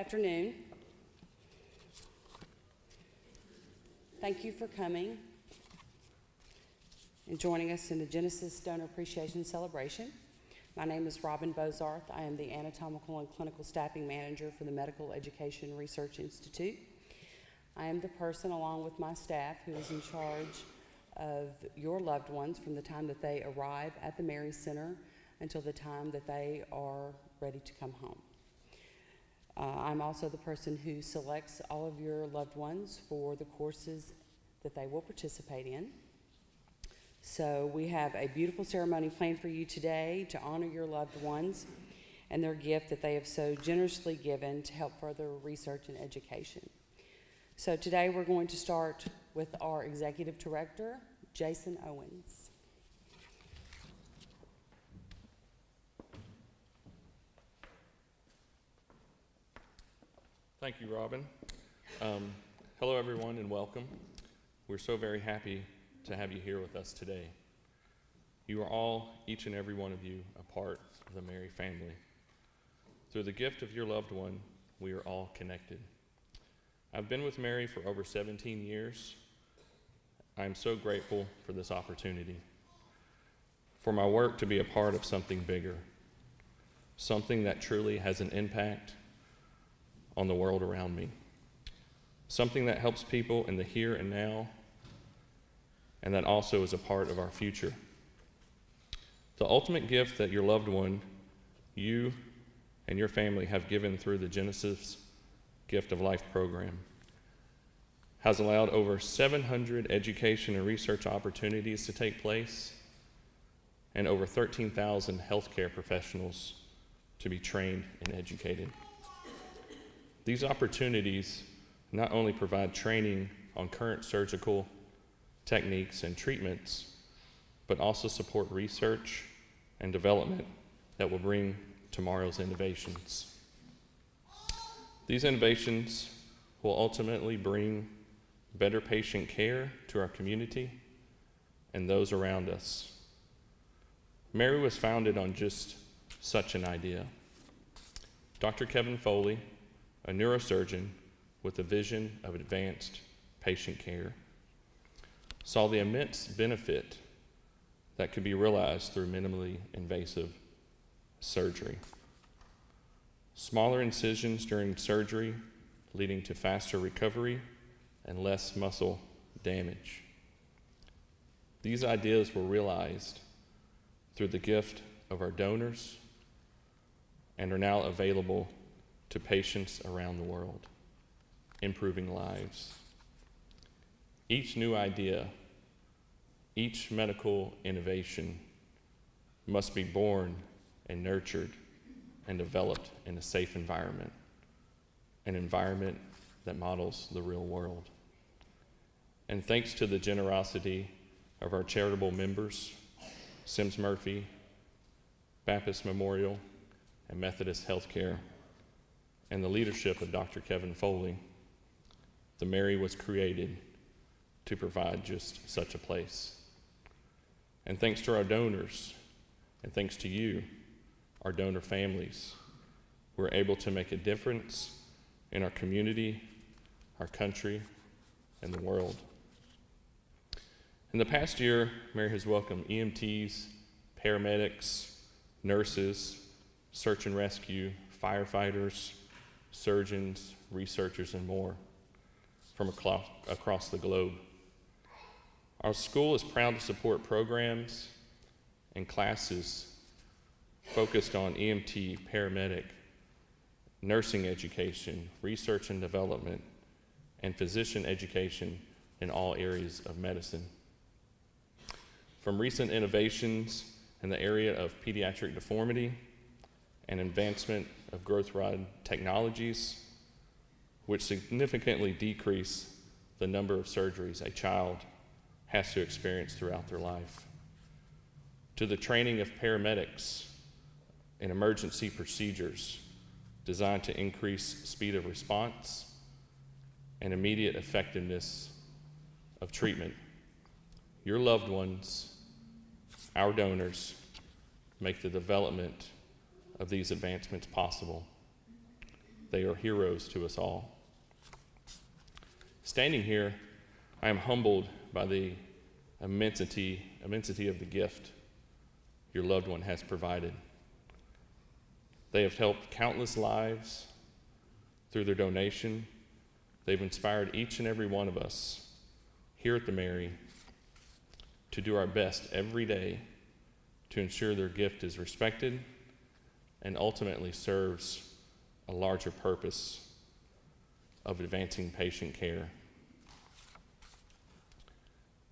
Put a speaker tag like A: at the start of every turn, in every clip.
A: afternoon. Thank you for coming and joining us in the Genesis Donor Appreciation Celebration. My name is Robin Bozarth. I am the Anatomical and Clinical Staffing Manager for the Medical Education Research Institute. I am the person, along with my staff, who is in charge of your loved ones from the time that they arrive at the Mary Center until the time that they are ready to come home. I'm also the person who selects all of your loved ones for the courses that they will participate in. So we have a beautiful ceremony planned for you today to honor your loved ones and their gift that they have so generously given to help further research and education. So today we're going to start with our Executive Director, Jason Owens.
B: Thank you, Robin. Hello, everyone, and welcome. We're so very happy to have you here with us today. You are all, each and every one of you, a part of the Mary family. Through the gift of your loved one, we are all connected. I've been with Mary for over 17 years. I'm so grateful for this opportunity, for my work to be a part of something bigger, something that truly has an impact on the world around me, something that helps people in the here and now, and that also is a part of our future. The ultimate gift that your loved one, you and your family have given through the Genesis Gift of Life program has allowed over 700 education and research opportunities to take place and over 13,000 healthcare professionals to be trained and educated. These opportunities not only provide training on current surgical techniques and treatments, but also support research and development that will bring tomorrow's innovations. These innovations will ultimately bring better patient care to our community and those around us. Mary was founded on just such an idea. Dr. Kevin Foley, a neurosurgeon with a vision of advanced patient care, saw the immense benefit that could be realized through minimally invasive surgery. Smaller incisions during surgery leading to faster recovery and less muscle damage. These ideas were realized through the gift of our donors and are now available to patients around the world, improving lives. Each new idea, each medical innovation must be born and nurtured and developed in a safe environment, an environment that models the real world. And thanks to the generosity of our charitable members, Sims Murphy, Baptist Memorial, and Methodist Healthcare, and the leadership of Dr. Kevin Foley, the Mary was created to provide just such a place. And thanks to our donors, and thanks to you, our donor families, we're able to make a difference in our community, our country, and the world. In the past year, Mary has welcomed EMTs, paramedics, nurses, search and rescue, firefighters, surgeons, researchers, and more from across the globe. Our school is proud to support programs and classes focused on EMT, paramedic, nursing education, research and development, and physician education in all areas of medicine. From recent innovations in the area of pediatric deformity and advancement of growth rod technologies, which significantly decrease the number of surgeries a child has to experience throughout their life, to the training of paramedics in emergency procedures designed to increase speed of response and immediate effectiveness of treatment. Your loved ones, our donors, make the development of these advancements possible. They are heroes to us all. Standing here, I am humbled by the immensity of the gift your loved one has provided. They have helped countless lives through their donation. They've inspired each and every one of us here at the Mary to do our best every day to ensure their gift is respected and ultimately serves a larger purpose of advancing patient care.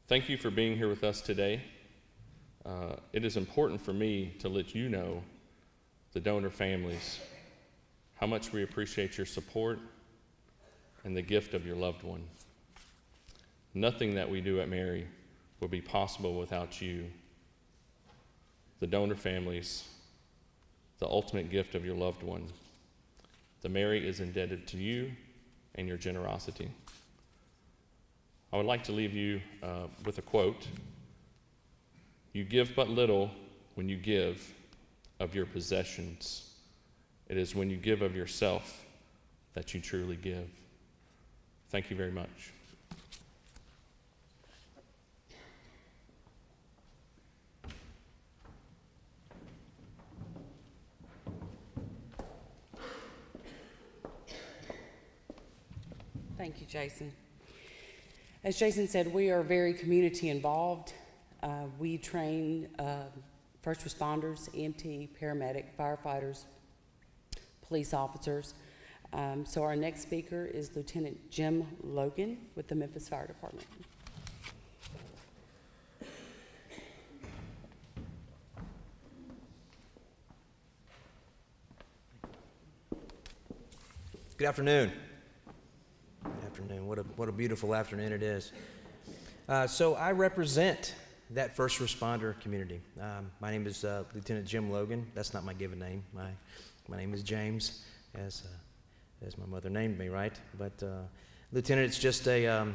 B: Thank you for being here with us today. It is important for me to let you know, the donor families, how much we appreciate your support and the gift of your loved one. Nothing that we do at Mary would be possible without you, the donor families, the ultimate gift of your loved one. The Mary is indebted to you and your generosity. I would like to leave you with a quote. You give but little when you give of your possessions. It is when you give of yourself that you truly give. Thank you very much.
A: Thank you, Jason. As Jason said, we are very community involved. We train first responders, EMT, paramedic, firefighters, police officers. So our next speaker is Lieutenant Jim Logan with the Memphis Fire Department.
C: Good afternoon. Good afternoon. What a beautiful afternoon it is. So I represent that first responder community. My name is Lieutenant Jim Logan. That's not my given name. My name is James, as my mother named me, right? But Lieutenant, it's just a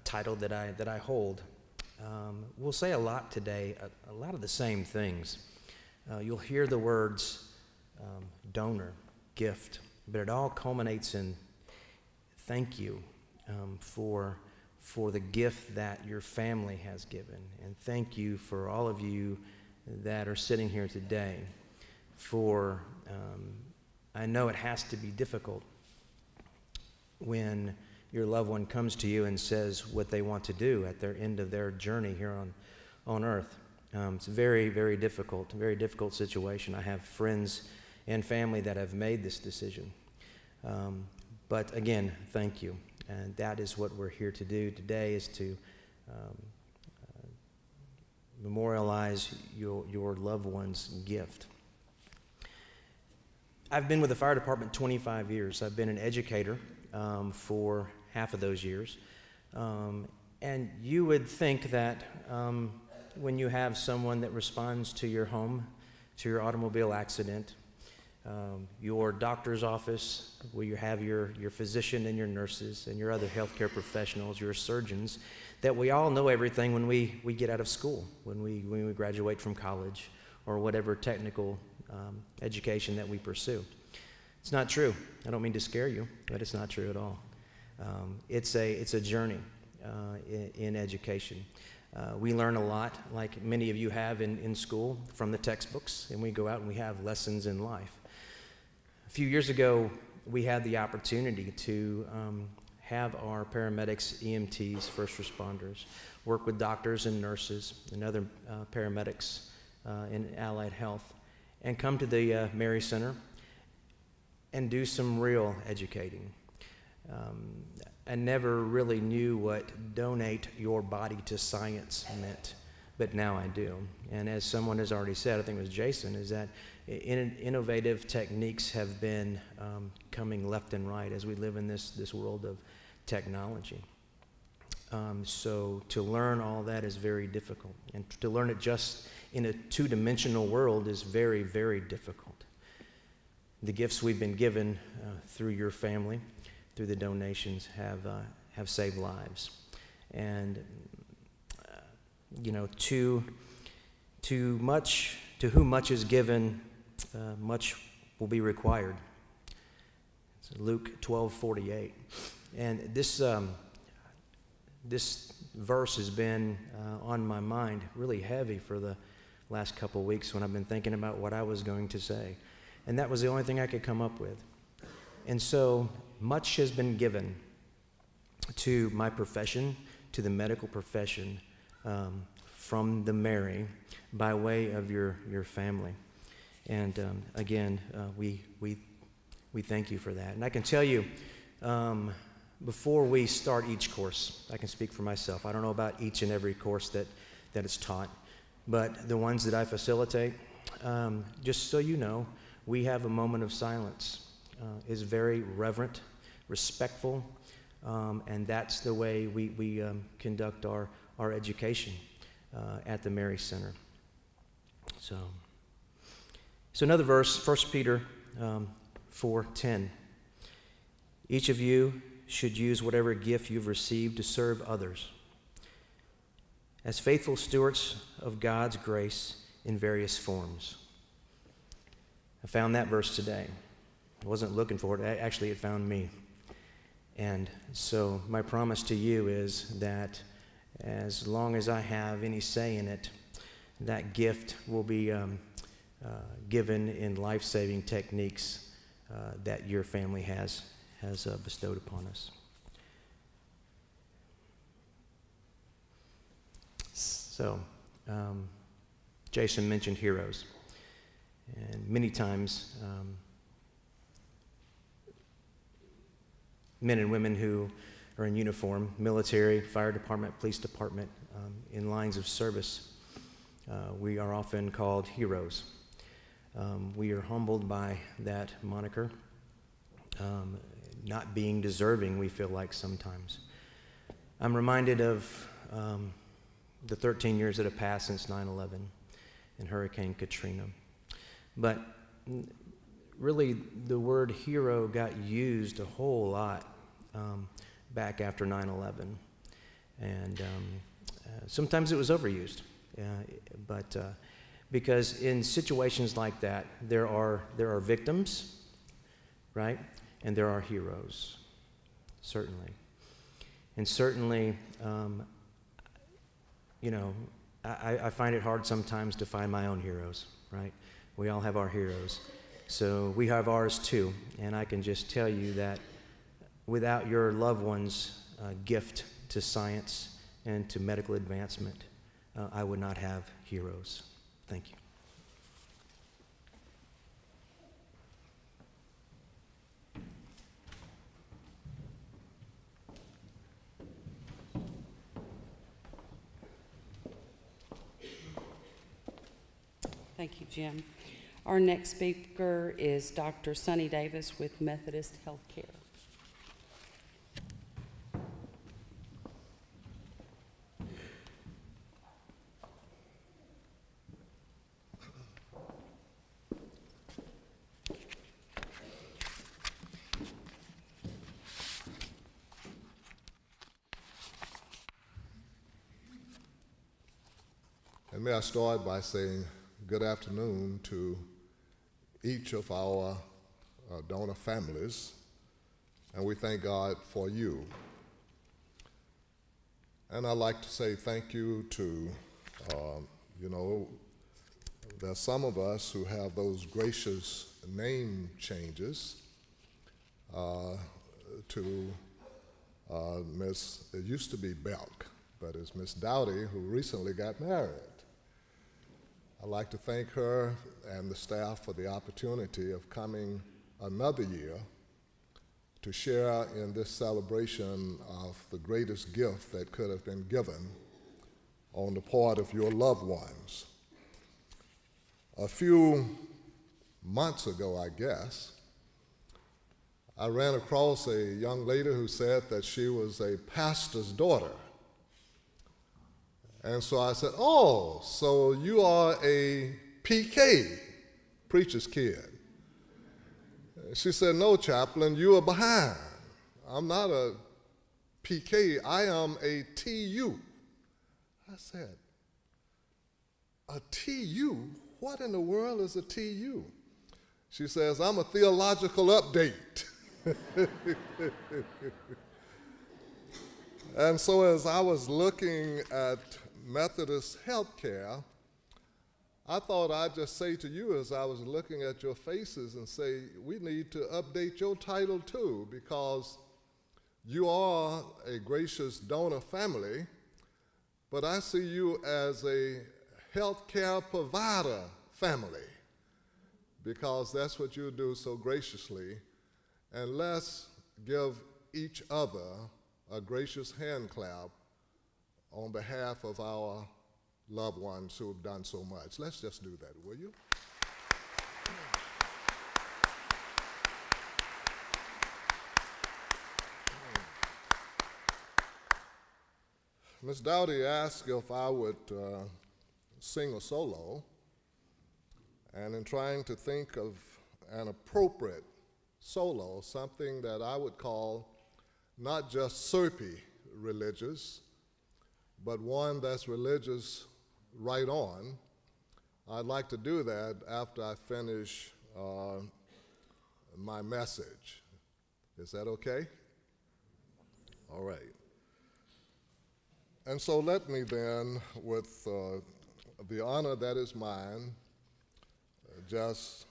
C: title that I hold. We'll say a lot today, a lot of the same things. You'll hear the words donor, gift, but it all culminates in thank you for the gift that your family has given. And thank you for all of you that are sitting here today for, I know it has to be difficult when your loved one comes to you and says what they want to do at their end of their journey here on earth. It's a very, very difficult situation. I have friends and family that have made this decision. But again, thank you. And that is what we're here to do today, is to memorialize your loved one's gift. I've been with the fire department 25 years. I've been an educator for half of those years. And you would think that when you have someone that responds to your home, to your automobile accident, your doctor's office, where you have your physician and your nurses and your other healthcare professionals, your surgeons, that we all know everything when we get out of school, when we graduate from college or whatever technical education that we pursue. It's not true. I don't mean to scare you, but it's not true at all. It's a journey in education. We learn a lot, like many of you have in school, from the textbooks, and we go out and we have lessons in life. A few years ago, we had the opportunity to have our paramedics, EMTs, first responders, work with doctors and nurses and other paramedics in allied health, and come to the Mary Center and do some real educating. I never really knew what donate your body to science meant, but now I do. And as someone has already said, I think it was Jason, is that innovative techniques have been coming left and right as we live in this world of technology. So to learn all that is very difficult. And to learn it just in a two-dimensional world is very, very difficult. The gifts we've been given through your family, through the donations, have saved lives. And you know, to whom much is given, much will be required. Luke 12:48. And this verse has been on my mind really heavy for the last couple of weeks when I've been thinking about what I was going to say. And that was the only thing I could come up with. And so much has been given to my profession, to the medical profession, from the Mary by way of your family. And again, we thank you for that. And I can tell you, before we start each course, I can speak for myself. I don't know about each and every course that is taught, but the ones that I facilitate, just so you know, we have a moment of silence. It's very reverent, respectful, and that's the way we conduct our education at the Mary Center. So another verse, 1 Peter 4:10. Each of you should use whatever gift you've received to serve others as faithful stewards of God's grace in various forms. I found that verse today. I wasn't looking for it. Actually, it found me. And so my promise to you is that as long as I have any say in it, that gift will be given in life-saving techniques that your family has bestowed upon us. So, Jason mentioned heroes. And many times, men and women who are in uniform, military, fire department, police department, in lines of service, we are often called heroes. We are humbled by that moniker, not being deserving, we feel like sometimes. I'm reminded of the 13 years that have passed since 9/11 and Hurricane Katrina. But really, the word hero got used a whole lot back after 9/11. And sometimes it was overused. But because in situations like that, there are victims, right? And there are heroes, certainly. And certainly, I find it hard sometimes to find my own heroes, right? We all have our heroes. So we have ours too. And I can just tell you that without your loved one's gift to science and to medical advancement, I would not have heroes. Thank you.
A: Thank you, Jim. Our next speaker is Dr. Sonny Davis with Methodist Healthcare.
D: And may I start by saying good afternoon to each of our donor families, and we thank God for you. And I'd like to say thank you to, there's some of us who have those gracious name changes to it used to be Belk, but it's Miss Dowdy who recently got married. I'd like to thank her and the staff for the opportunity of coming another year to share in this celebration of the greatest gift that could have been given on the part of your loved ones. A few months ago, I guess, I ran across a young lady who said that she was a pastor's daughter. And so I said, oh, so you are a PK, preacher's kid. She said, no, chaplain, you are behind. I'm not a PK, I am a TU. I said, a TU? What in the world is a TU? She says, I'm a theological update. And so as I was looking at Methodist healthcare, I thought I'd just say to you as I was looking at your faces and say, we need to update your title too, because you are a gracious donor family, but I see you as a healthcare provider family, because that's what you do so graciously. And let's give each other a gracious hand clap on behalf of our loved ones who have done so much. Let's just do that, will you? Ms. Dowdy asked if I would sing a solo, and in trying to think of an appropriate solo, something that I would call not just syrupy religious, but one that's religious right on, I'd like to do that after I finish my message. Is that okay? All right. And so let me then, with the honor that is mine, just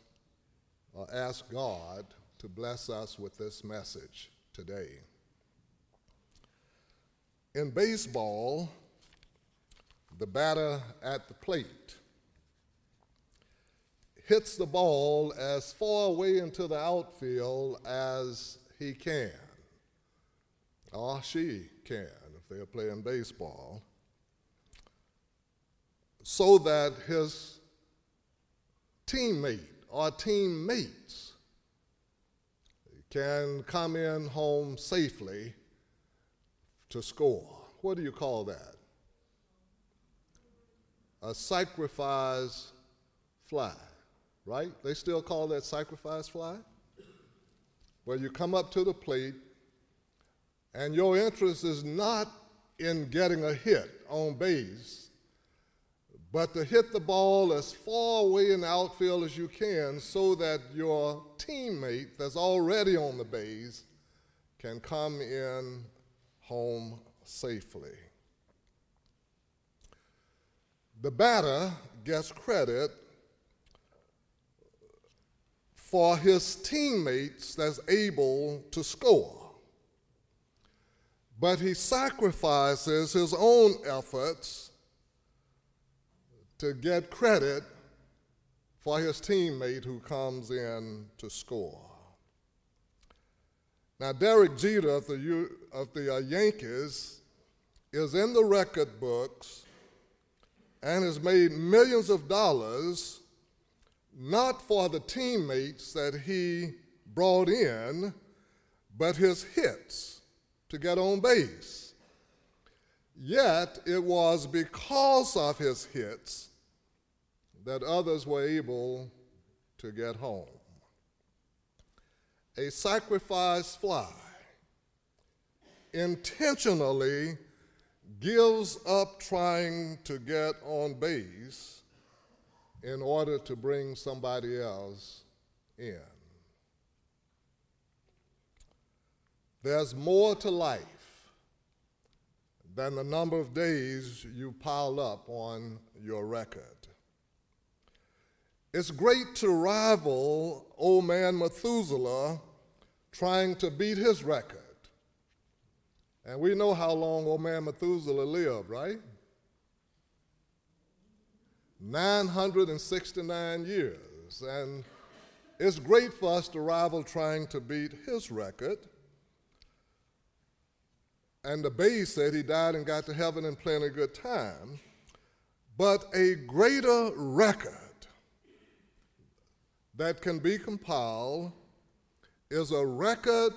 D: ask God to bless us with this message today. In baseball, the batter at the plate hits the ball as far away into the outfield as he can, or she can if they're playing baseball, so that his teammate or teammates can come in home safely to score. What do you call that? A sacrifice fly, right? They still call that sacrifice fly? Where you come up to the plate and your interest is not in getting a hit on base, but to hit the ball as far away in the outfield as you can so that your teammate that's already on the base can come in home safely. The batter gets credit for his teammates that's able to score, but he sacrifices his own efforts to get credit for his teammate who comes in to score. Now, Derek Jeter of the Yankees is in the record books and has made millions of dollars, not for the teammates that he brought in, but his hits to get on base. Yet, it was because of his hits that others were able to get home. A sacrifice fly intentionally gives up trying to get on base in order to bring somebody else in. There's more to life than the number of days you pile up on your record. It's great to rival old man Methuselah trying to beat his record. And we know how long old man Methuselah lived, right? 969 years. And it's great for us to rival trying to beat his record. And the base said he died and got to heaven in plenty good time. But a greater record that can be compiled is a record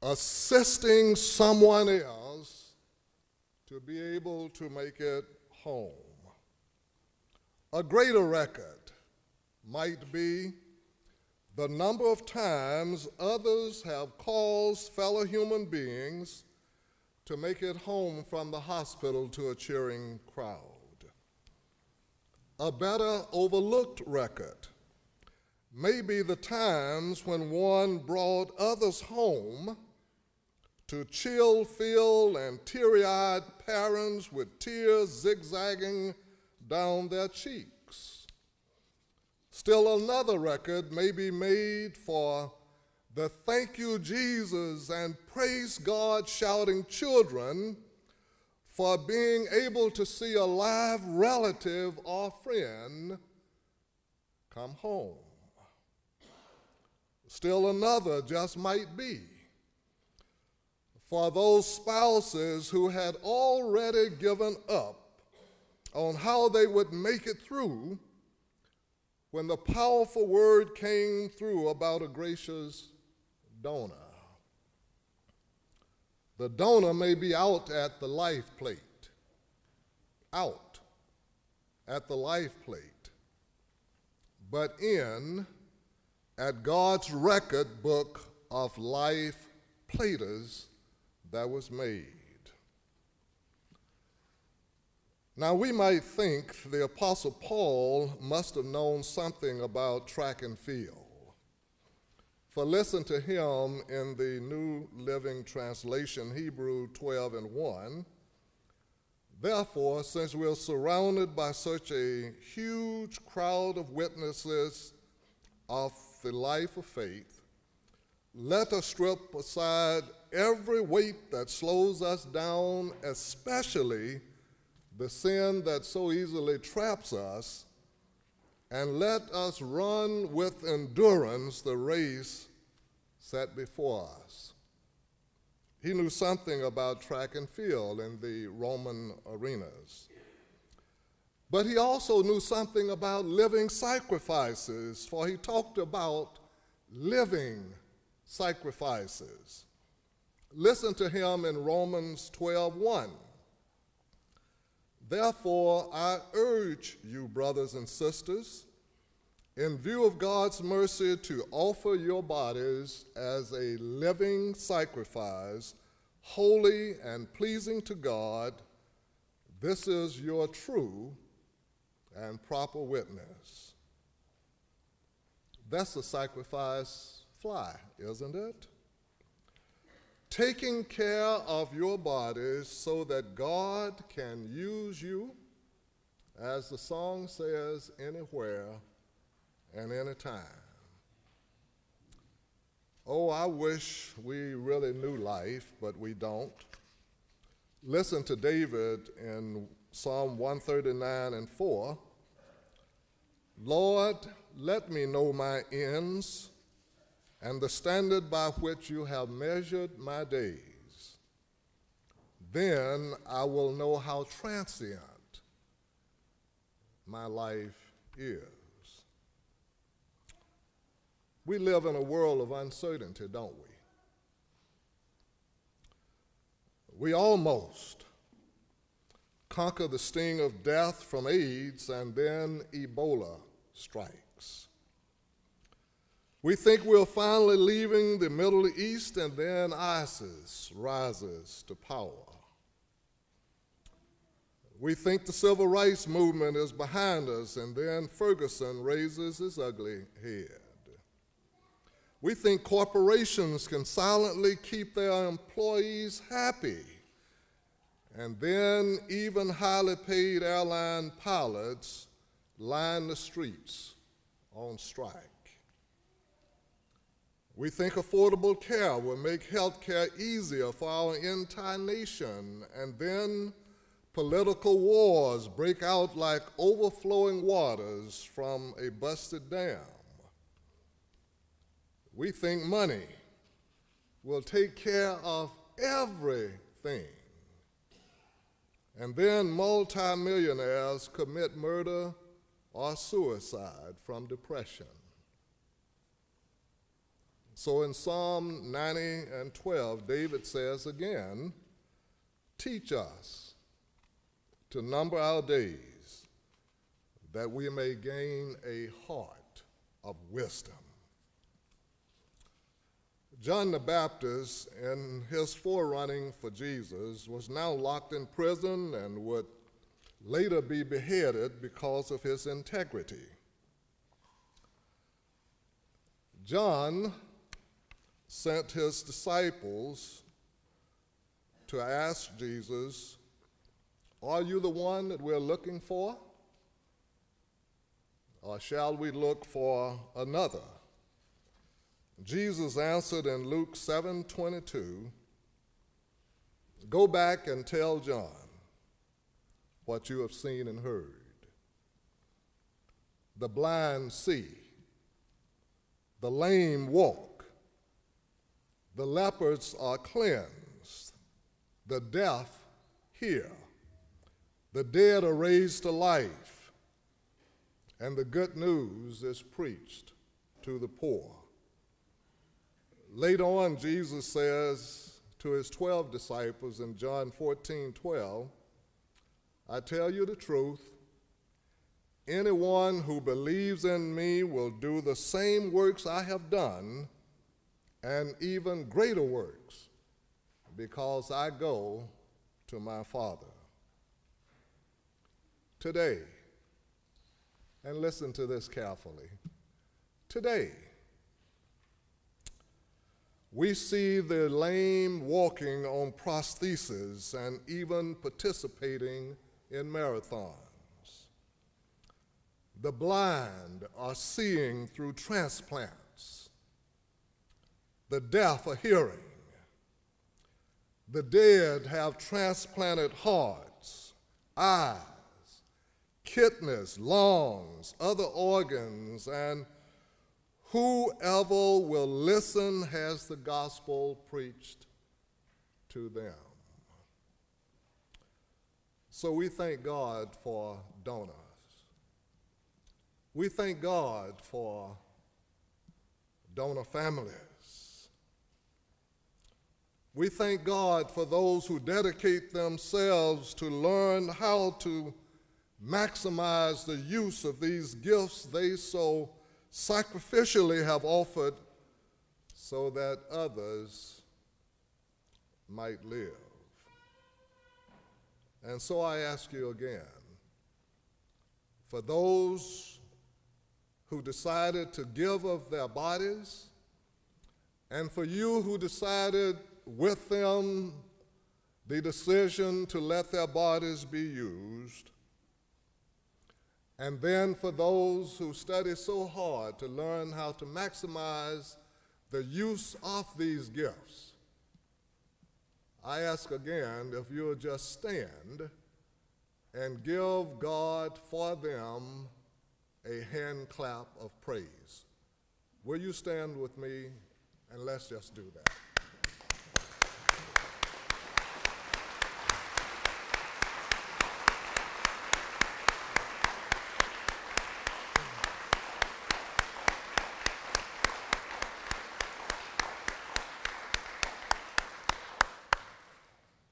D: assisting someone else to be able to make it home. A greater record might be the number of times others have caused fellow human beings to make it home from the hospital to a cheering crowd. A better overlooked record may be the times when one brought others home to chill-filled and teary-eyed parents with tears zigzagging down their cheeks. Still another record may be made for the thank you, Jesus, and praise God shouting children for being able to see a live relative or friend come home. Still another just might be for those spouses who had already given up on how they would make it through when the powerful word came through about a gracious donor. The donor may be out at the life plate, out at the life plate, but in at God's record book of life platers that was made. Now, we might think the Apostle Paul must have known something about track and field. For listen to him in the New Living Translation, Hebrew 12:1. Therefore, since we're surrounded by such a huge crowd of witnesses of the life of faith, let us strip aside every weight that slows us down, especially the sin that so easily traps us, and let us run with endurance the race set before us. He knew something about track and field in the Roman arenas. But he also knew something about living sacrifices, for he talked about living sacrifices. Listen to him in Romans 12:1. Therefore, I urge you, brothers and sisters, in view of God's mercy, to offer your bodies as a living sacrifice, holy and pleasing to God. This is your true and proper witness. That's the sacrifice fly, isn't it? Taking care of your bodies so that God can use you, as the song says, anywhere and anytime. Oh, I wish we really knew life, but we don't. Listen to David in Psalm 139:4. Lord, let me know my ends and the standard by which you have measured my days. Then I will know how transient my life is. We live in a world of uncertainty, don't we? We almost conquer the sting of death from AIDS, and then Ebola strikes. We think we're finally leaving the Middle East, and then ISIS rises to power. We think the civil rights movement is behind us, and then Ferguson raises his ugly head. We think corporations can silently keep their employees happy, and then even highly paid airline pilots line the streets on strike. We think affordable care will make health care easier for our entire nation, and then political wars break out like overflowing waters from a busted dam. We think money will take care of everything, and then multimillionaires commit murder or suicide from depression. So in Psalm 90:12, David says again, teach us to number our days, that we may gain a heart of wisdom. John the Baptist, in his forerunning for Jesus, was now locked in prison and would later be beheaded because of his integrity. John sent his disciples to ask Jesus, "Are you the one that we're looking for? Or shall we look for another?" Jesus answered in Luke 7:22, "Go back and tell John what you have seen and heard. The blind see, the lame walk, the lepers are cleansed, the deaf hear, the dead are raised to life, and the good news is preached to the poor." Later on, Jesus says to his 12 disciples in John 14:12, "I tell you the truth, anyone who believes in me will do the same works I have done, and even greater works, because I go to my Father." Today, and listen to this carefully, today, we see the lame walking on prostheses and even participating in marathons. The blind are seeing through transplants. The deaf are hearing. The dead have transplanted hearts, eyes, kidneys, lungs, other organs, and whoever will listen has the gospel preached to them. So we thank God for donors. We thank God for donor families. We thank God for those who dedicate themselves to learn how to maximize the use of these gifts they so sacrificially have offered so that others might live. And so I ask you again, for those who decided to give of their bodies, and for you who decided with them the decision to let their bodies be used, and then for those who study so hard to learn how to maximize the use of these gifts, I ask again if you'll just stand and give God for them a hand clap of praise. Will you stand with me, and let's just do that.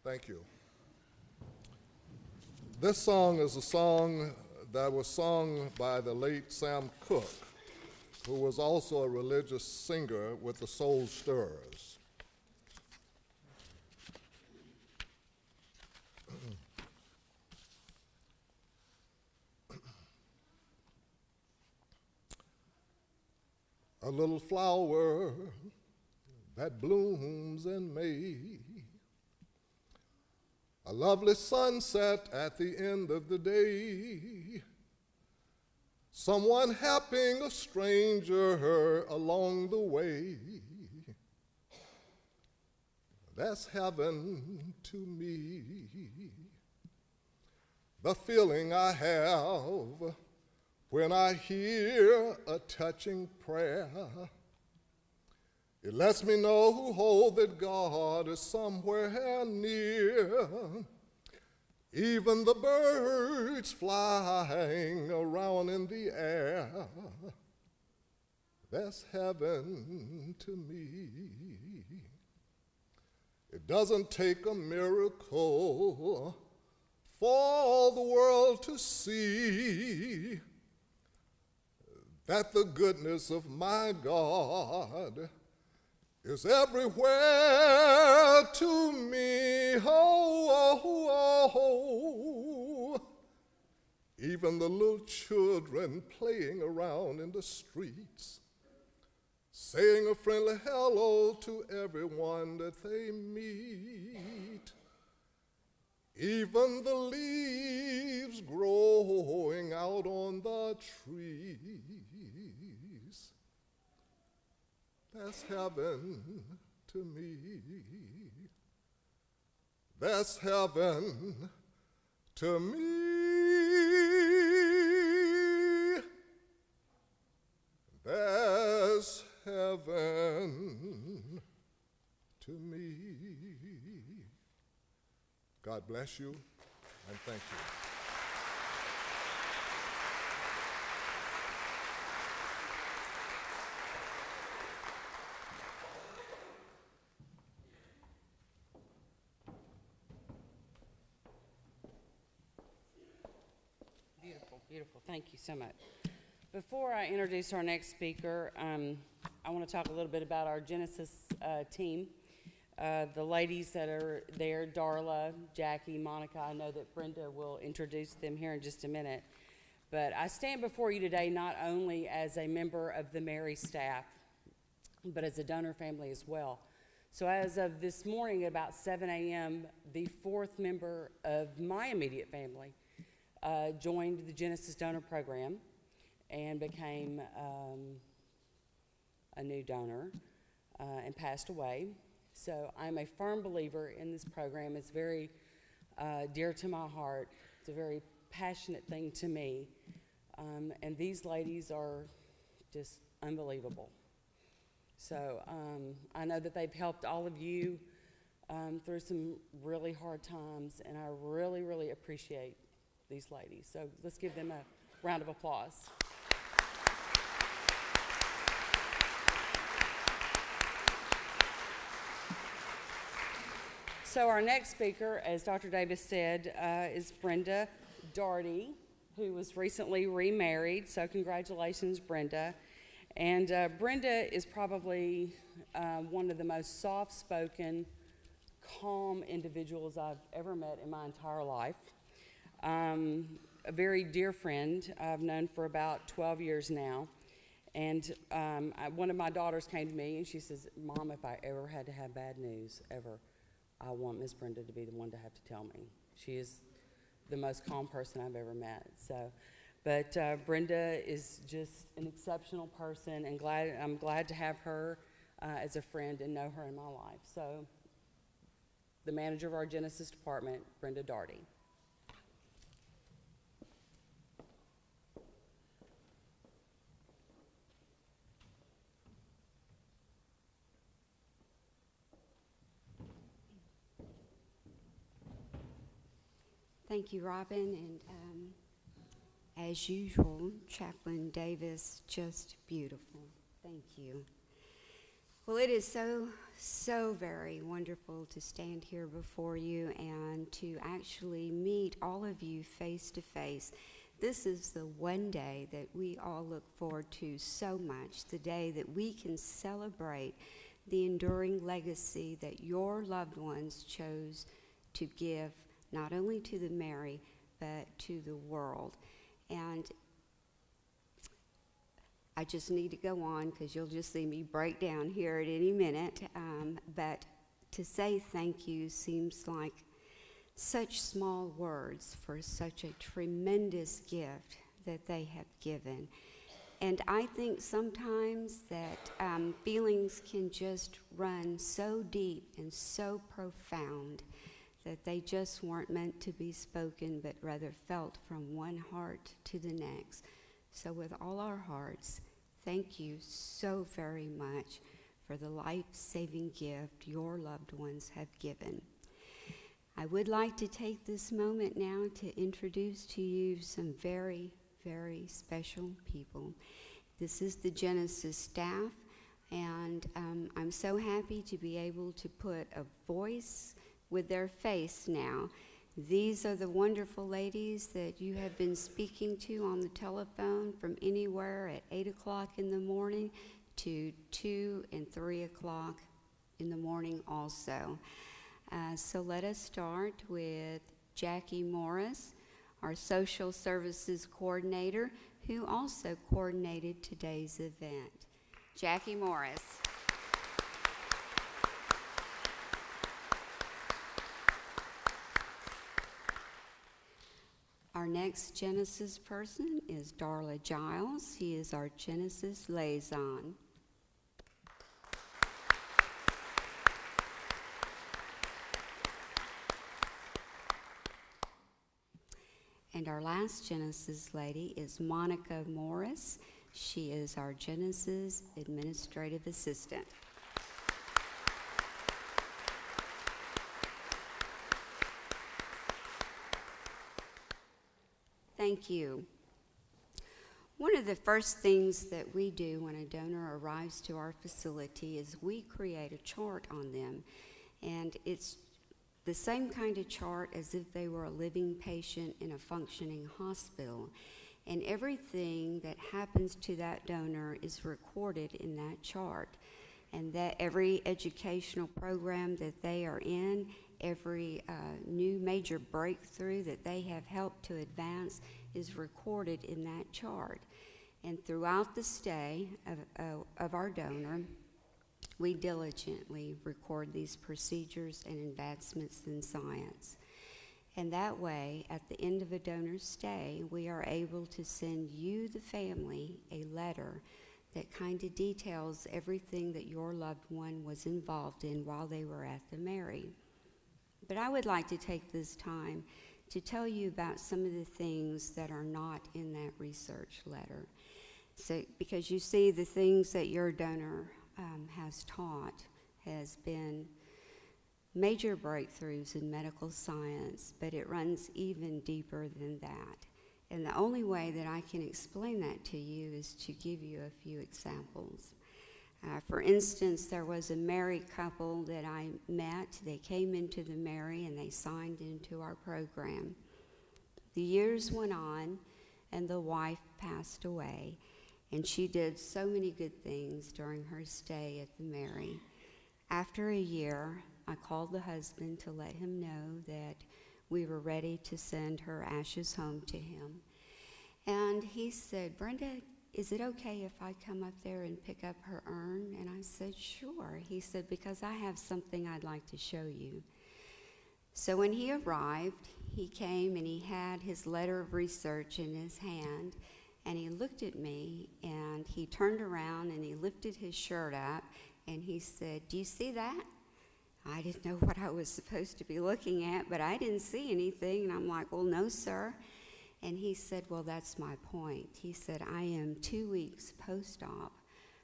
D: Thank you. This song is a song that was sung by the late Sam Cooke, who was also a religious singer with the Soul Stirrers. A little flower that blooms in May, a lovely sunset at the end of the day, someone helping a stranger along the way. That's heaven to me. The feeling I have when I hear a touching prayer, it lets me know that God is somewhere near. Even the birds flying around in the air, that's heaven to me. It doesn't take a miracle for the world to see that the goodness of my God is everywhere to me. Oh, oh, oh. Even the little children playing around in the streets saying a friendly hello to everyone that they meet. Even the leaves growing out on the trees. That's heaven to me. That's heaven to me. That's heaven to me. God bless you, and thank you.
A: Beautiful, beautiful. Thank you so much. Before I introduce our next speaker, I want to talk a little bit about our Genesis team. The ladies that are there, Darla, Jackie, Monica, I know that Brenda will introduce them here in just a minute. But I stand before you today not only as a member of the Mary staff, but as a donor family as well. So as of this morning, about 7 a.m., the fourth member of my immediate family joined the Genesis Donor Program and became a new donor and passed away. So I'm a firm believer in this program. It's very dear to my heart. It's a very passionate thing to me. And these ladies are just unbelievable. So I know that they've helped all of you through some really hard times, and I really, really appreciate these ladies. So let's give them a round of applause. So our next speaker, as Dr. Davis said, is Brenda Daugherty, who was recently remarried. So congratulations, Brenda. And Brenda is probably one of the most soft-spoken, calm individuals I've ever met in my entire life. A very dear friend I've known for about 12 years now. And one of my daughters came to me and she says, "Mom, if I ever had to have bad news, ever, I want Miss Brenda to be the one to have to tell me." She is the most calm person I've ever met. So, but Brenda is just an exceptional person, and I'm glad to have her as a friend and know her in my life. So, the manager of our Genesis department, Brenda Daugherty.
E: Thank you, Robin, and as usual, Chaplain Davis, just beautiful. Thank you. Well, it is so very wonderful to stand here before you and to actually meet all of you face to face. This is the one day that we all look forward to so much, the day that we can celebrate the enduring legacy that your loved ones chose to give not only to the Mary, but to the world. And I just need to go on because you'll just see me break down here at any minute. But to say thank you seems like such small words for such a tremendous gift that they have given. And I think sometimes that feelings can just run so deep and so profound that they just weren't meant to be spoken, but rather felt from one heart to the next. So with all our hearts, thank you so very much for the life-saving gift your loved ones have given. I would like to take this moment now to introduce to you some very, very special people. This is the Genesis staff, and I'm so happy to be able to put a voice with their face now. These are the wonderful ladies that you have been speaking to on the telephone from anywhere at 8 o'clock in the morning to 2 and 3 o'clock in the morning also. So let us start with Jackie Morris, our social services coordinator, who also coordinated today's event. Jackie Morris. Our next Genesis person is Darla Giles. He is our Genesis liaison. And our last Genesis lady is Monica Morris. She is our Genesis administrative assistant. Thank you. One of the first things that we do when a donor arrives to our facility is we create a chart on them. And it's the same kind of chart as if they were a living patient in a functioning hospital. And everything that happens to that donor is recorded in that chart. And that every educational program that they are in, every new major breakthrough that they have helped to advance is recorded in that chart. And throughout the stay of our donor, we diligently record these procedures and advancements in science. And that way, at the end of a donor's stay, we are able to send you, the family, a letter that kind of details everything that your loved one was involved in while they were at the Mary. But I would like to take this time to tell you about some of the things that are not in that research letter. So, because you see, the things that your donor has taught has been major breakthroughs in medical science, but it runs even deeper than that. And the only way that I can explain that to you is to give you a few examples. For instance, there was a married couple that I met. They came into the Mary and they signed into our program. The years went on and the wife passed away, and she did so many good things during her stay at the Mary. After a year, I called the husband to let him know that we were ready to send her ashes home to him. And he said, "Brenda, is it okay if I come up there and pick up her urn?" And I said, "Sure." He said, "Because I have something I'd like to show you." So when he arrived, he came and he had his letter of research in his hand, and he looked at me and he turned around and he lifted his shirt up and he said, "Do you see that?" I didn't know what I was supposed to be looking at, but I didn't see anything. And I'm like, "Well, no, sir." And he said, "Well, that's my point." He said, "I am 2 weeks post-op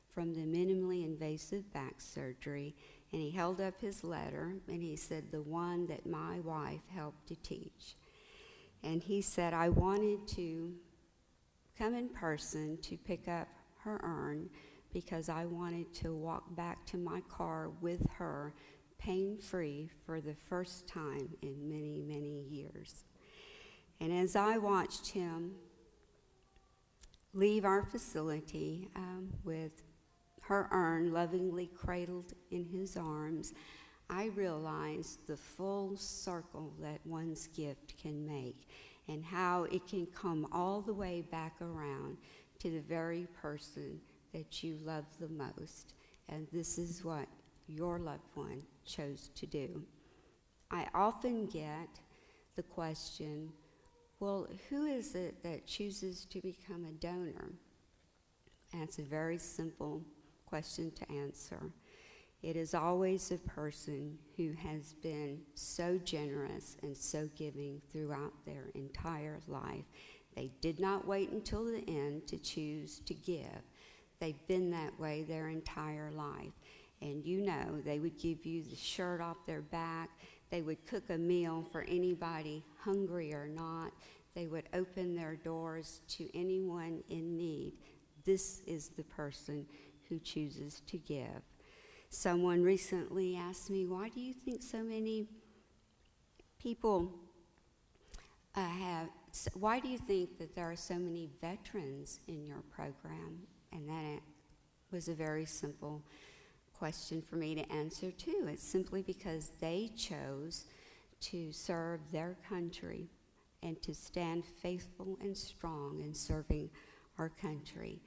E: from the minimally invasive back surgery." And he held up his letter and he said, "The one that my wife helped to teach." And he said, "I wanted to come in person to pick up her urn because I wanted to walk back to my car with her pain-free for the first time in many, many years." And as I watched him leave our facility with her urn lovingly cradled in his arms, I realized the full circle that one's gift can make and how it can come all the way back around to the very person that you love the most. And this is what your loved one chose to do. I often get the question, well, who is it that chooses to become a donor? And it's a very simple question to answer. It is always a person who has been so generous and so giving throughout their entire life. They did not wait until the end to choose to give. They've been that way their entire life. And you know, they would give you the shirt off their back. They would cook a meal for anybody, hungry or not. They would open their doors to anyone in need. This is the person who chooses to give. Someone recently asked me, "Why do you think so many people why do you think that there are so many veterans in your program?" And that was a very simple question for me to answer too. It's simply because they chose to serve their country and to stand faithful and strong in serving our country.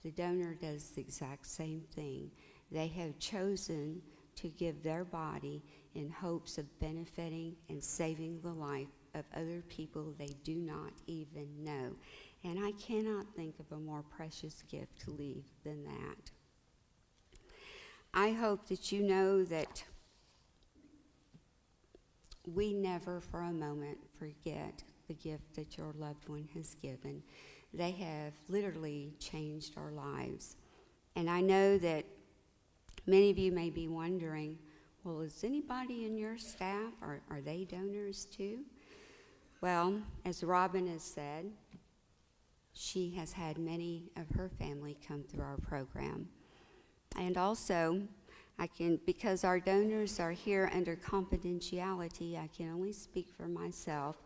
E: the donor does the exact same thing. They have chosen to give their body in hopes of benefiting and saving the life of other people they do not even know. And I cannot think of a more precious gift to leave than that. I hope that you know that we never for a moment forget the gift that your loved one has given. They have literally changed our lives. And I know that many of you may be wondering, well, is anybody in your staff, are they donors too? Well, as Robin has said, she has had many of her family come through our program. And also, because our donors are here under confidentiality, I can only speak for myself,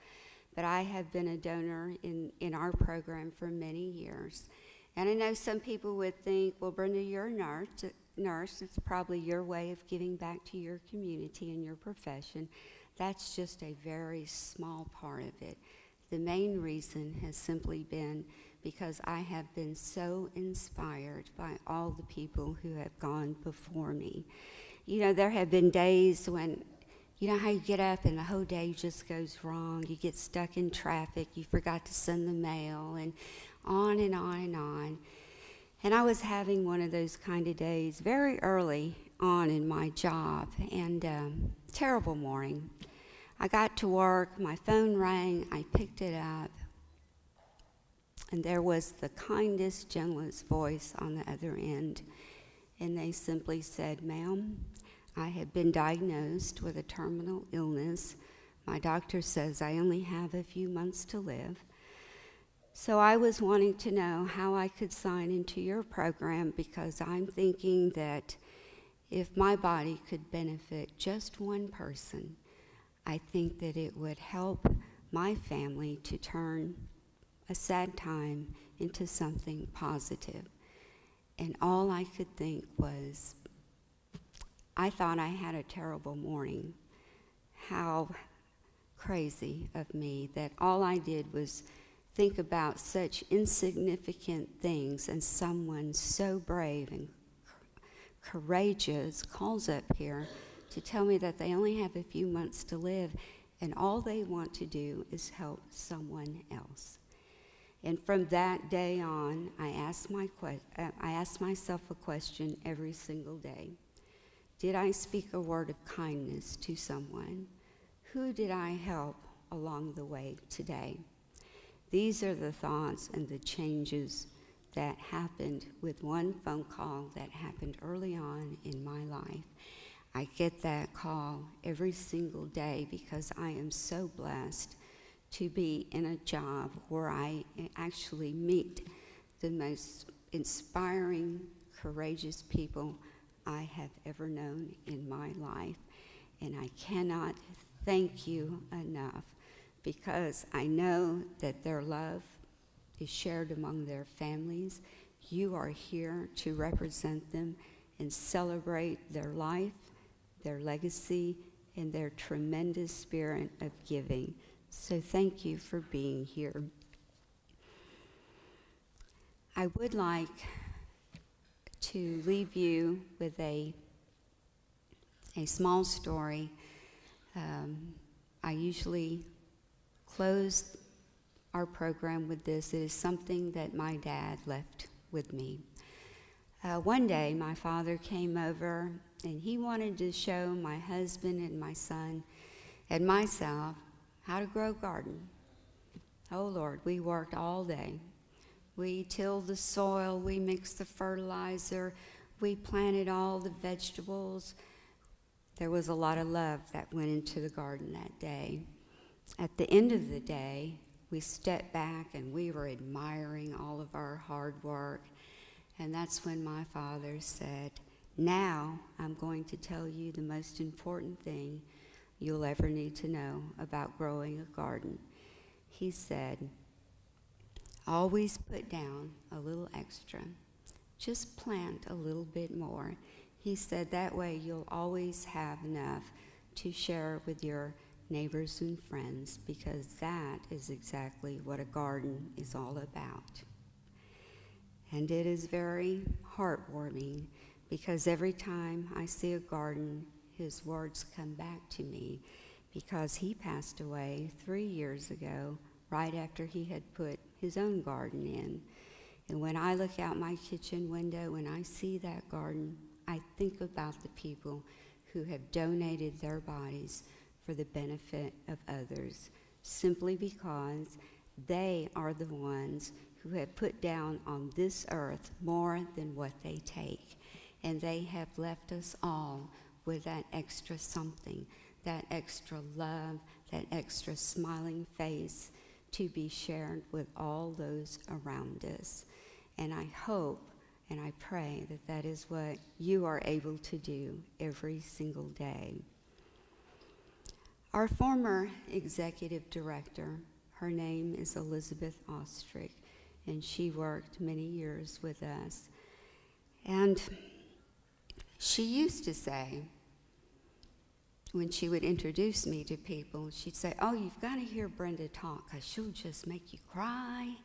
E: but I have been a donor in our program for many years. And I know some people would think, well, Brenda, you're a nurse. It's probably your way of giving back to your community and your profession. That's just a very small part of it. The main reason has simply been because I have been so inspired by all the people who have gone before me. You know, there have been days when, you know how you get up and the whole day just goes wrong. You get stuck in traffic, you forgot to send the mail, and on and on and on. And I was having one of those kind of days very early on in my job, and terrible morning. I got to work, my phone rang, I picked it up, and there was the kindest, gentlest voice on the other end. And they simply said, "Ma'am, I have been diagnosed with a terminal illness. My doctor says I only have a few months to live. So I was wanting to know how I could sign into your program, because I'm thinking that if my body could benefit just one person, I think that it would help my family to turn a sad time into something positive." And all I could think was, I thought I had a terrible morning. How crazy of me that all I did was think about such insignificant things, and someone so brave and courageous calls up here to tell me that they only have a few months to live, and all they want to do is help someone else. And from that day on, I asked myself a question every single day. Did I speak a word of kindness to someone? Who did I help along the way today? These are the thoughts and the changes that happened with one phone call that happened early on in my life. I get that call every single day because I am so blessed to be in a job where I actually meet the most inspiring, courageous people I have ever known in my life. And I cannot thank you enough, because I know that their love is shared among their families. You are here to represent them and celebrate their life, their legacy, and their tremendous spirit of giving. So thank you for being here. I would like to leave you with a small story. I usually close our program with this. It is something that my dad left with me. One day, my father came over, and he wanted to show my husband and my son and myself how to grow a garden. Oh, Lord, we worked all day. We tilled the soil, we mixed the fertilizer, we planted all the vegetables. There was a lot of love that went into the garden that day. At the end of the day, we stepped back and we were admiring all of our hard work. And that's when my father said, "Now I'm going to tell you the most important thing you'll ever need to know about growing a garden." He said, "Always put down a little extra. Just plant a little bit more." He said, "That way you'll always have enough to share with your neighbors and friends, because that is exactly what a garden is all about." And it is very heartwarming because every time I see a garden, his words come back to me, because he passed away 3 years ago, right after he had put his own garden in. And when I look out my kitchen window and I see that garden, I think about the people who have donated their bodies for the benefit of others, simply because they are the ones who have put down on this earth more than what they take. And they have left us all with that extra something, that extra love, that extra smiling face to be shared with all those around us. And I hope and I pray that that is what you are able to do every single day. Our former executive director, her name is Elizabeth Ostrich, and she worked many years with us. And she used to say, when she would introduce me to people, she'd say, "Oh, you've got to hear Brenda talk, because she'll just make you cry."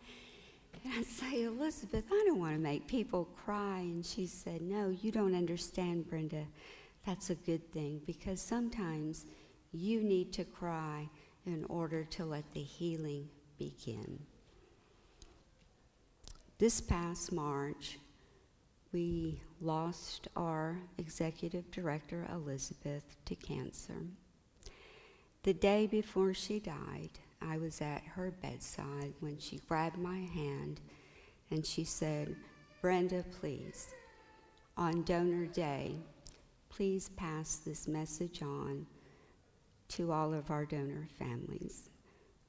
E: And I'd say, "Elizabeth, I don't want to make people cry." And she said, "No, you don't understand, Brenda. That's a good thing, because sometimes you need to cry in order to let the healing begin." This past March, we lost our executive director, Elizabeth, to cancer. The day before she died, I was at her bedside when she grabbed my hand and she said, "Brenda, please, on Donor Day, please pass this message on to all of our donor families.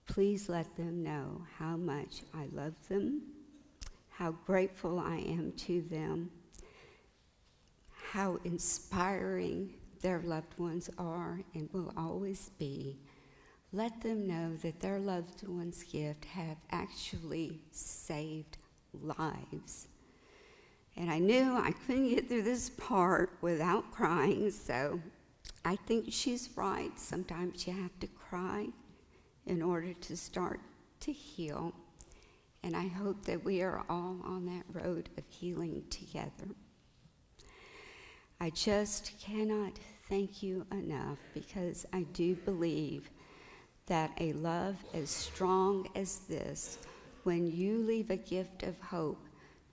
E: Please let them know how much I love them, how grateful I am to them, how inspiring their loved ones are and will always be. Let them know that their loved one's gift have actually saved lives." And I knew I couldn't get through this part without crying, so I think she's right. Sometimes you have to cry in order to start to heal. And I hope that we are all on that road of healing together. I just cannot thank you enough, because I do believe that a love as strong as this, when you leave a gift of hope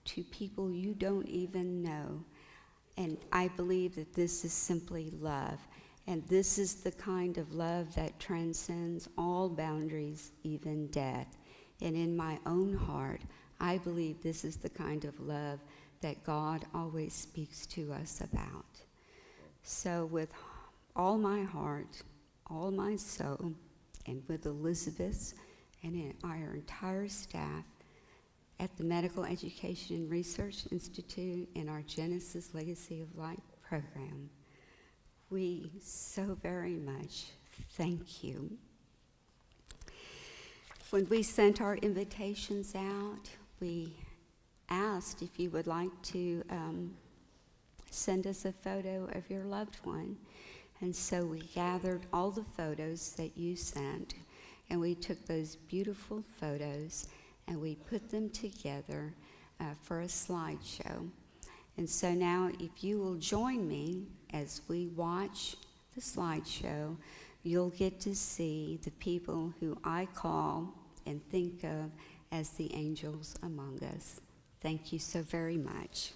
E: to people you don't even know, and I believe that this is simply love, and this is the kind of love that transcends all boundaries, even death. And in my own heart, I believe this is the kind of love that God always speaks to us about. So with all my heart, all my soul, and with Elizabeth's and our entire staff at the Medical Education and Research Institute and our Genesis Legacy of Life program, we so very much thank you. When we sent our invitations out, we asked if you would like to send us a photo of your loved one. And so we gathered all the photos that you sent, and we took those beautiful photos and we put them together for a slideshow. And so now, if you will join me as we watch the slideshow, you'll get to see the people who I call and think of as the angels among us. Thank you so very much.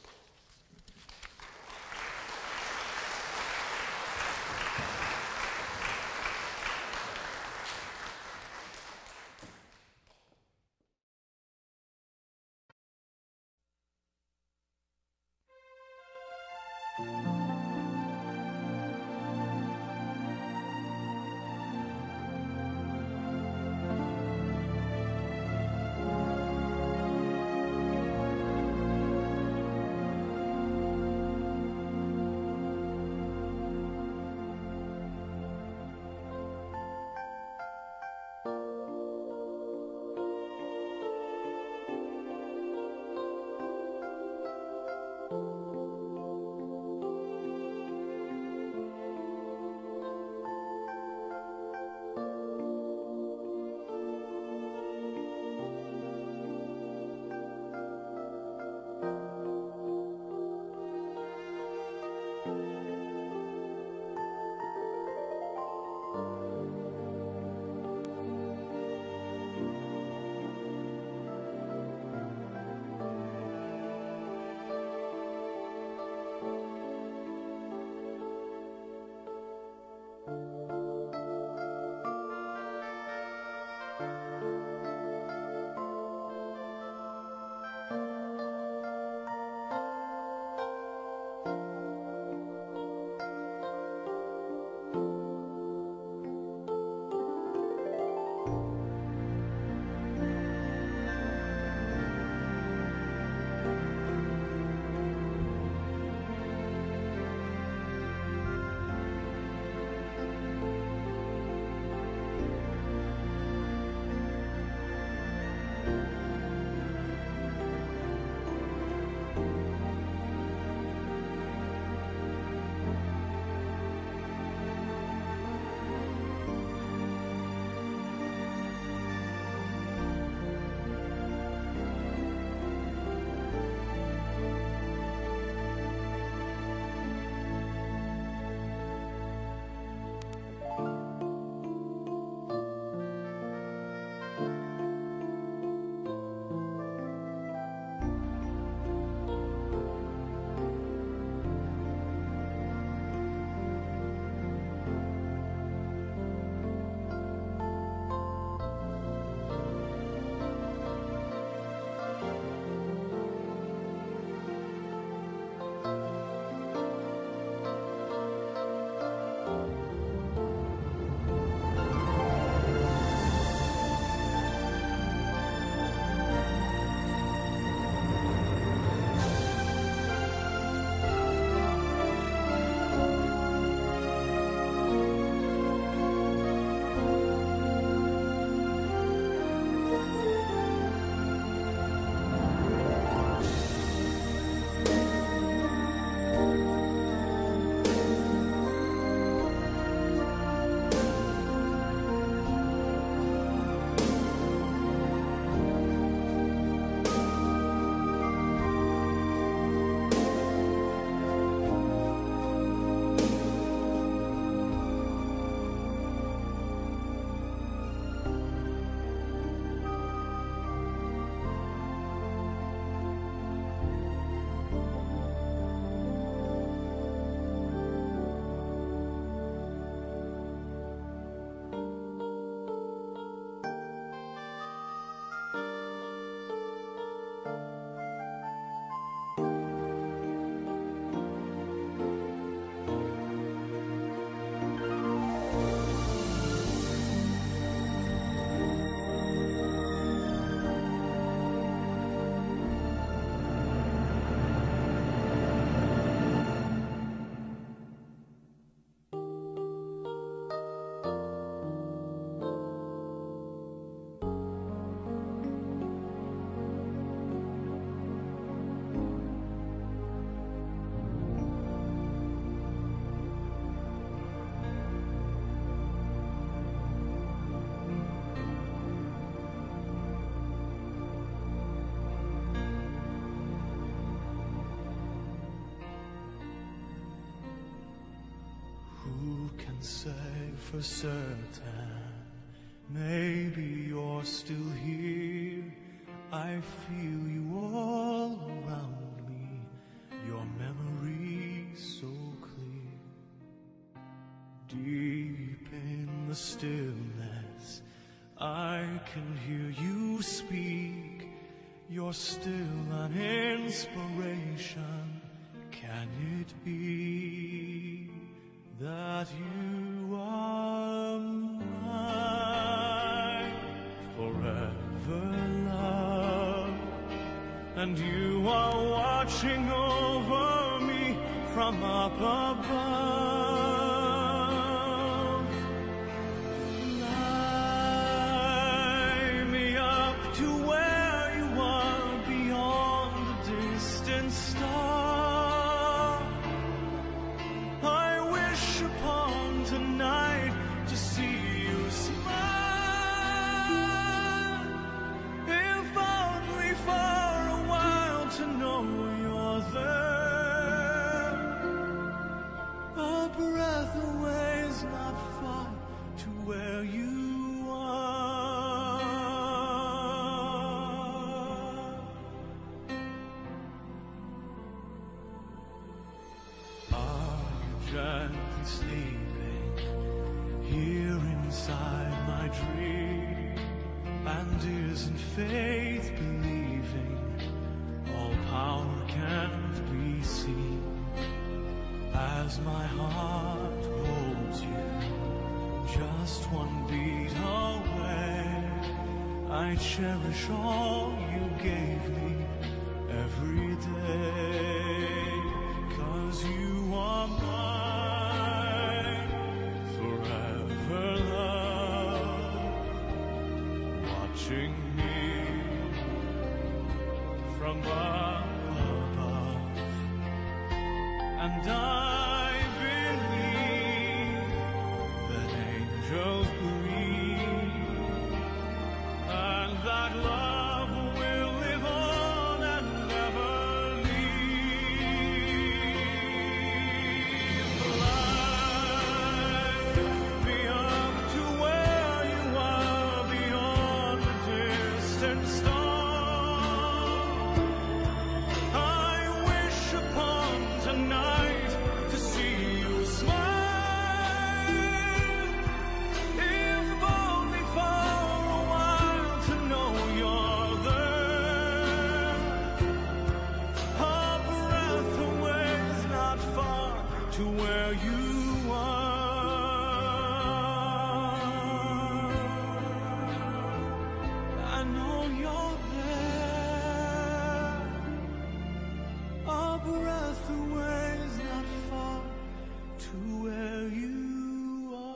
F: can say for certain. Maybe you're still here. I feel you all around me, your memory so clear. Deep in the stillness, I can hear you speak. You're still an inspiration. Can it be that you are mine forever, love? And you are watching over me from up above. Fly me up to where you are beyond the distant star. I wish upon tonight to see you smile, if only for a while to know you're there. A breath away is not far to where you are. Are you gently sleeping here inside my dream? And isn't faith believing all power can't be seen? As my heart holds you, just one beat away, I cherish all you gave me every day. 'Cause you are mine forever, love, watching me from above. And I believe that angels breathe, and that love will live on and never leave. Fly me up to where you are beyond the distant star. I wish upon tonight to see you smile, if only for a while to know you're there. A breath away is not far to where you are. I know you're there. A breath away is not far to where you are.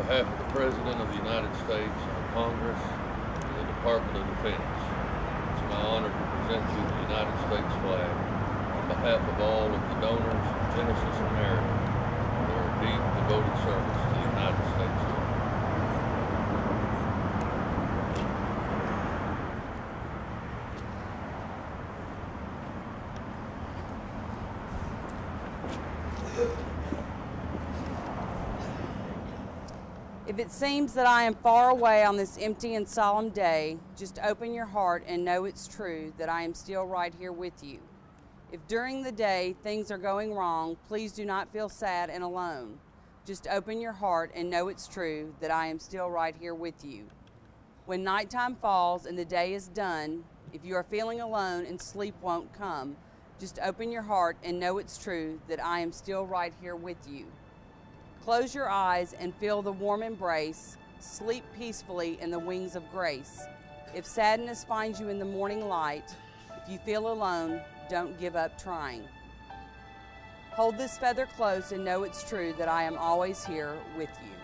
G: behalf of the President of the United States, Congress, and the Department of Defense, it's my honor to present you the United States flag on behalf of all of the donors of Genesis America for their deep, devoted service to the United States of America.
A: If it seems that I am far away on this empty and solemn day, just open your heart and know it's true that I am still right here with you. If during the day things are going wrong, please do not feel sad and alone. Just open your heart and know it's true that I am still right here with you. When nighttime falls and the day is done, if you are feeling alone and sleep won't come, just open your heart and know it's true that I am still right here with you. Close your eyes and feel the warm embrace. Sleep peacefully in the wings of grace. If sadness finds you in the morning light, if you feel alone, don't give up trying. Hold this feather close and know it's true that I am always here with you.